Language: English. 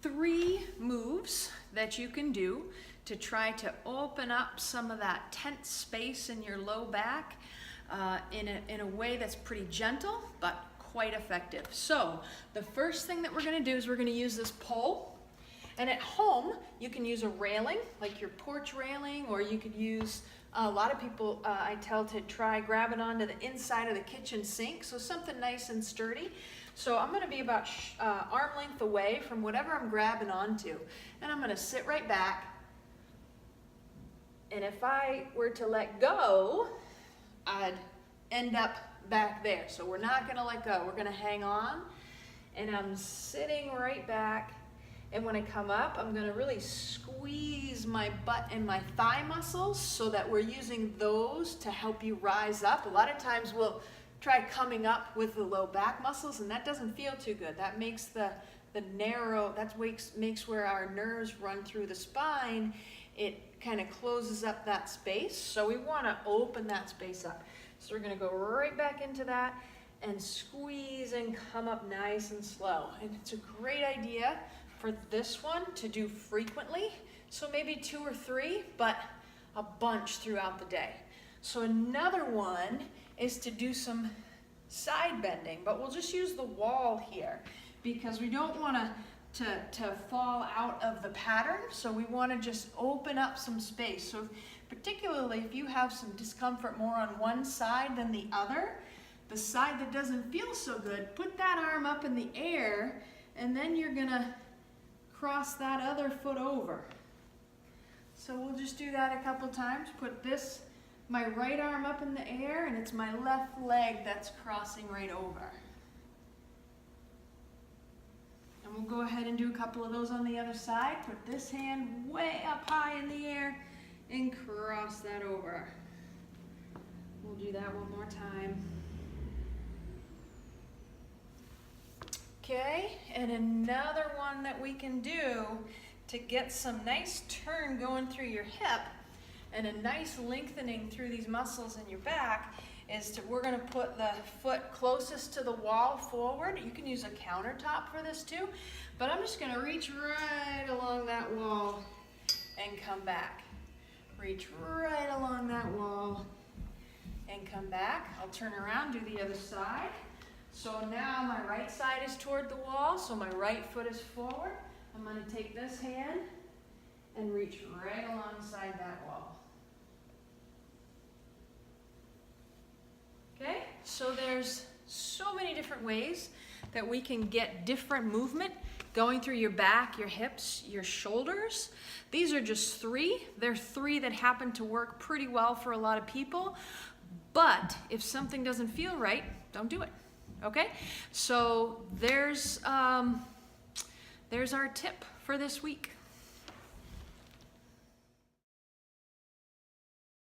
3 moves that you can do to try to open up some of that tense space in your low back in a way that's pretty gentle but quite effective. So the first thing that we're going to do is we're going to use this pole. And at home, you can use a railing, like your porch railing, or you could use, a lot of people I tell to try grabbing onto the inside of the kitchen sink, so something nice and sturdy. So I'm going to be about arm length away from whatever I'm grabbing onto, and I'm going to sit right back. And if I were to let go, I'd end up back there. So we're not going to let go. We're going to hang on, and I'm sitting right back. And when I come up, I'm going to really squeeze my butt and my thigh muscles so that we're using those to help you rise up. A lot of times we'll try coming up with the low back muscles, and that doesn't feel too good. That makes the narrow, that makes where our nerves run through the spine. It kind of closes up that space. So we want to open that space up. So we're going to go right back into that and squeeze and come up nice and slow. And it's a great idea for this one to do frequently, so maybe 2 or 3, but a bunch throughout the day. So another one is to do some side bending, but we'll just use the wall here because we don't want to fall out of the pattern, so we want to just open up some space. So particularly if you have some discomfort more on one side than the other, the side that doesn't feel so good, put that arm up in the air, and then you're gonna cross that other foot over. So we'll just do that a couple times. Put this, my right arm up in the air, and it's my left leg that's crossing right over. And we'll go ahead and do a couple of those on the other side. Put this hand way up high in the air and cross that over. We'll do that one more time. Okay, and another one that we can do to get some nice turn going through your hip and a nice lengthening through these muscles in your back is we're going to put the foot closest to the wall forward. You can use a countertop for this too, but I'm just going to reach right along that wall and come back. Reach right along that wall and come back. I'll turn around, do the other side. So now my right side is toward the wall, so my right foot is forward. I'm going to take this hand and reach right alongside that wall. Okay, so there's so many different ways that we can get different movement going through your back, your hips, your shoulders. These are just 3. They're 3 that happen to work pretty well for a lot of people. But if something doesn't feel right, don't do it. Okay, so there's our tip for this week.